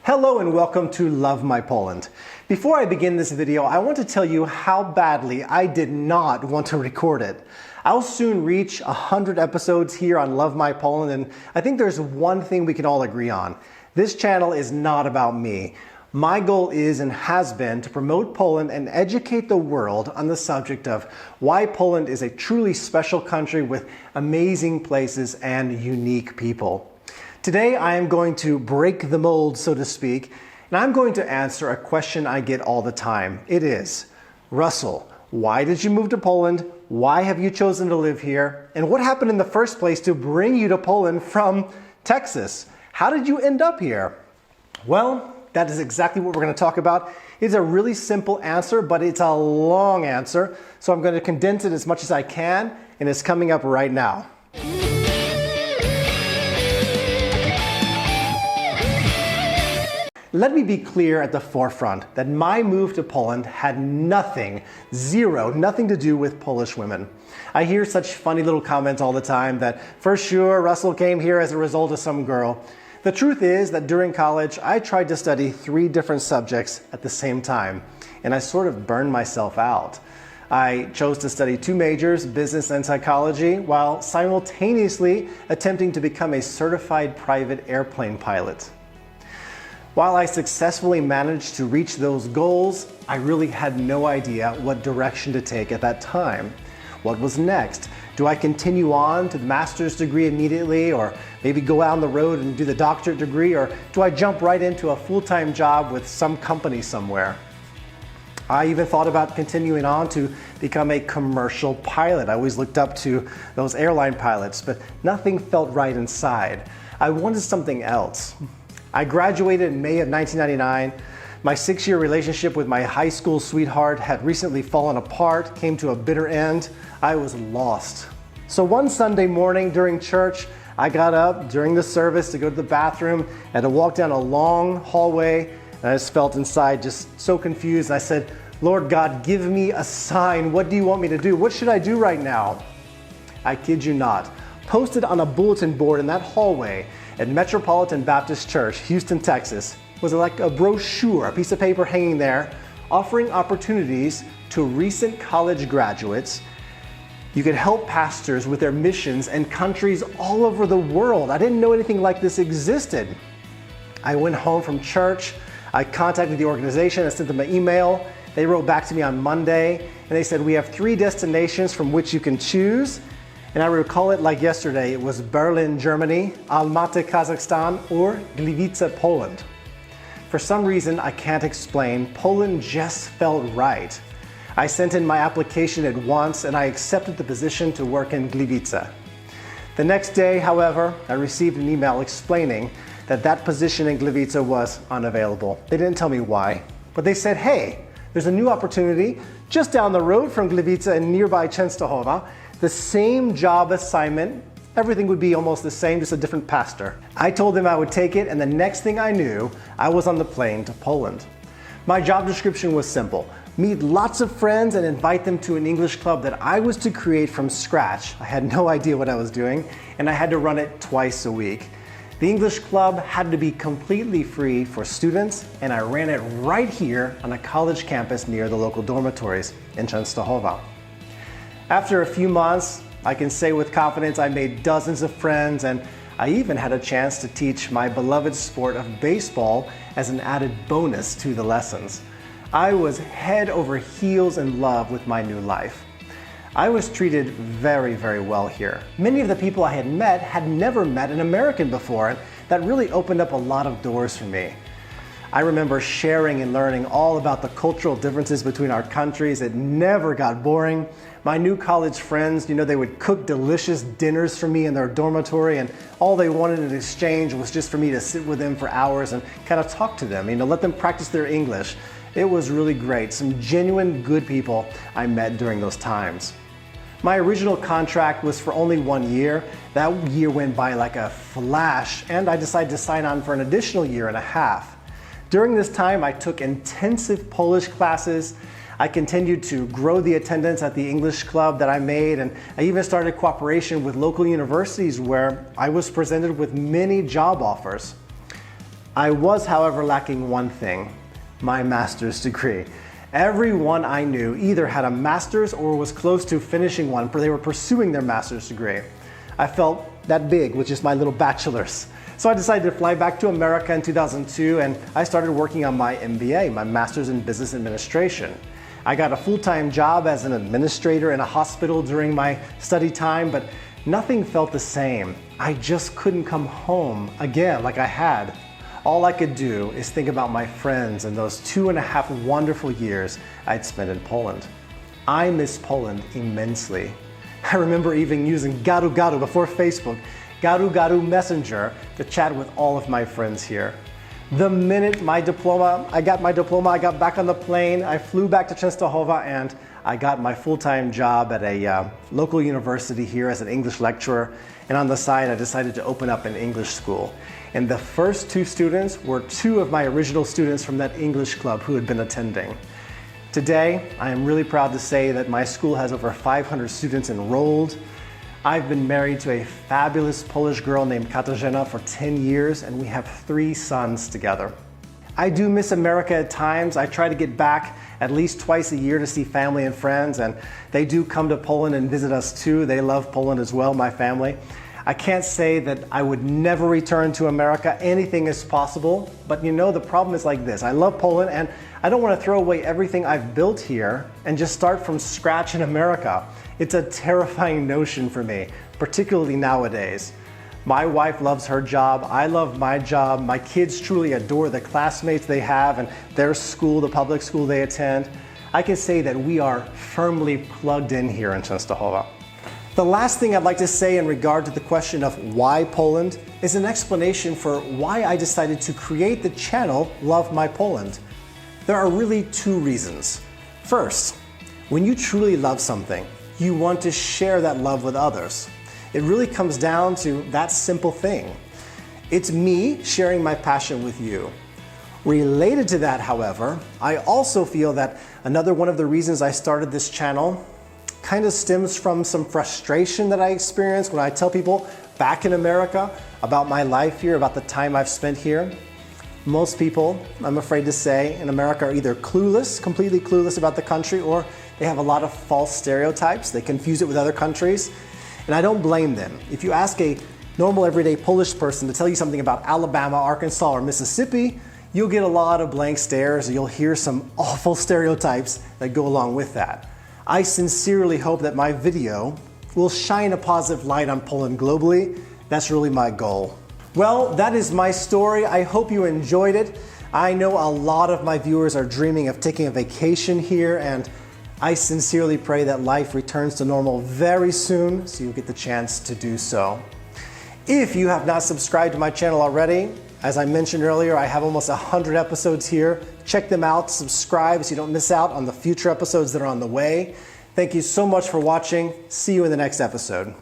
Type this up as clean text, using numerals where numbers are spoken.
Hello and welcome to Love My Poland. Before I begin this video, I want to tell you how badly I did not want to record it. I'll soon reach 100 episodes here on Love My Poland, and I think there's one thing we can all agree on. This channel is not about me. My goal is and has been to promote Poland and educate the world on the subject of why Poland is a truly special country with amazing places and unique people. Today I am going to break the mold, so to speak, and I'm going to answer a question I get all the time. It is, Russell, why did you move to Poland? Why have you chosen to live here? And what happened in the first place to bring you to Poland from Texas? How did you end up here? Well, that is exactly what we're going to talk about. It's a really simple answer, but it's a long answer. So I'm going to condense it as much as I can, and it's coming up right now. Let me be clear at the forefront that my move to Poland had nothing to do with Polish women. I hear such funny little comments all the time that for sure Russell came here as a result of some girl. The truth is that during college, I tried to study 3 different subjects at the same time, and I sort of burned myself out. I chose to study 2 majors, business and psychology, while simultaneously attempting to become a certified private airplane pilot. While I successfully managed to reach those goals, I really had no idea what direction to take at that time. What was next? Do I continue on to the master's degree immediately, or maybe go out on the road and do the doctorate degree, or do I jump right into a full-time job with some company somewhere? I even thought about continuing on to become a commercial pilot. I always looked up to those airline pilots, but nothing felt right inside. I wanted something else. I graduated in May of 1999. My 6-year relationship with my high school sweetheart had recently fallen apart, came to a bitter end. I was lost. So one Sunday morning during church, I got up during the service to go to the bathroom and to walk down a long hallway, and I just felt inside just so confused. I said, Lord God, give me a sign. What do you want me to do? What should I do right now? I kid you not. Posted on a bulletin board in that hallway at Metropolitan Baptist Church, Houston, Texas, was like a brochure, a piece of paper hanging there, offering opportunities to recent college graduates. You could help pastors with their missions in countries all over the world. I didn't know anything like this existed. I went home from church. I contacted the organization. I sent them an email. They wrote back to me on Monday, and they said, we have 3 destinations from which you can choose. And I recall it like yesterday. It was Berlin, Germany, Almaty, Kazakhstan, or Gliwice, Poland. For some reason I can't explain, Poland just felt right. I sent in my application at once and I accepted the position to work in Gliwice. The next day, however, I received an email explaining that that position in Gliwice was unavailable. They didn't tell me why, but they said, hey, there's a new opportunity just down the road from Gliwice in nearby Częstochowa. The same job assignment, everything would be almost the same, just a different pastor. I told them I would take it, and the next thing I knew, I was on the plane to Poland. My job description was simple: meet lots of friends and invite them to an English club that I was to create from scratch. I had no idea what I was doing, and I had to run it twice a week. The English club had to be completely free for students, and I ran it right here on a college campus near the local dormitories in Częstochowa. After a few months, I can say with confidence I made dozens of friends, and I even had a chance to teach my beloved sport of baseball as an added bonus to the lessons. I was head over heels in love with my new life. I was treated very, very well here. Many of the people I had never met an American before, and that really opened up a lot of doors for me. I remember sharing and learning all about the cultural differences between our countries. It never got boring. My new college friends, they would cook delicious dinners for me in their dormitory, and all they wanted in exchange was just for me to sit with them for hours and kind of talk to them, let them practice their English. It was really great. Some genuine good people I met during those times. My original contract was for only 1 year. That year went by like a flash, and I decided to sign on for an additional 1.5 years. During this time, I took intensive Polish classes. I continued to grow the attendance at the English club that I made, and I even started cooperation with local universities where I was presented with many job offers. I was, however, lacking one thing: my master's degree. Everyone I knew either had a master's or was close to finishing one, for they were pursuing their master's degree. I felt that big with just my little bachelor's. So I decided to fly back to America in 2002, and I started working on my MBA, my Master's in Business Administration. I got a full-time job as an administrator in a hospital during my study time, but nothing felt the same. I just couldn't come home again like I had. All I could do is think about my friends and those 2.5 wonderful years I'd spent in Poland. I miss Poland immensely. I remember even using Garu Garu before Facebook, Garu Garu Messenger, to chat with all of my friends here. The minute I got my diploma, I got back on the plane, I flew back to Częstochowa, and I got my full-time job at a local university here as an English lecturer. And on the side, I decided to open up an English school. And the first 2 students were 2 of my original students from that English club who had been attending. Today, I am really proud to say that my school has over 500 students enrolled. I've been married to a fabulous Polish girl named Katarzyna for 10 years, and we have 3 sons together. I do miss America at times. I try to get back at least twice a year to see family and friends, and they do come to Poland and visit us too. They love Poland as well, my family. I can't say that I would never return to America. Anything is possible, but you know, the problem is like this. I love Poland, and I don't want to throw away everything I've built here and just start from scratch in America. It's a terrifying notion for me, particularly nowadays. My wife loves her job, I love my job, my kids truly adore the classmates they have and their school, the public school they attend. I can say that we are firmly plugged in here in Częstochowa. The last thing I'd like to say in regard to the question of why Poland is an explanation for why I decided to create the channel Love My Poland. There are really 2 reasons. First, when you truly love something, you want to share that love with others. It really comes down to that simple thing. It's me sharing my passion with you. Related to that, however, I also feel that another one of the reasons I started this channel kind of stems from some frustration that I experience when I tell people back in America about my life here, about the time I've spent here. Most people, I'm afraid to say, in America are either clueless, completely clueless about the country, or they have a lot of false stereotypes. They confuse it with other countries, and I don't blame them. If you ask a normal everyday Polish person to tell you something about Alabama, Arkansas, or Mississippi, you'll get a lot of blank stares, and you'll hear some awful stereotypes that go along with that. I sincerely hope that my video will shine a positive light on Poland globally. That's really my goal. Well, that is my story. I hope you enjoyed it. I know a lot of my viewers are dreaming of taking a vacation here, and I sincerely pray that life returns to normal very soon, so you'll get the chance to do so. If you have not subscribed to my channel already, as I mentioned earlier, I have almost 100 episodes here. Check them out, subscribe so you don't miss out on the future episodes that are on the way. Thank you so much for watching. See you in the next episode.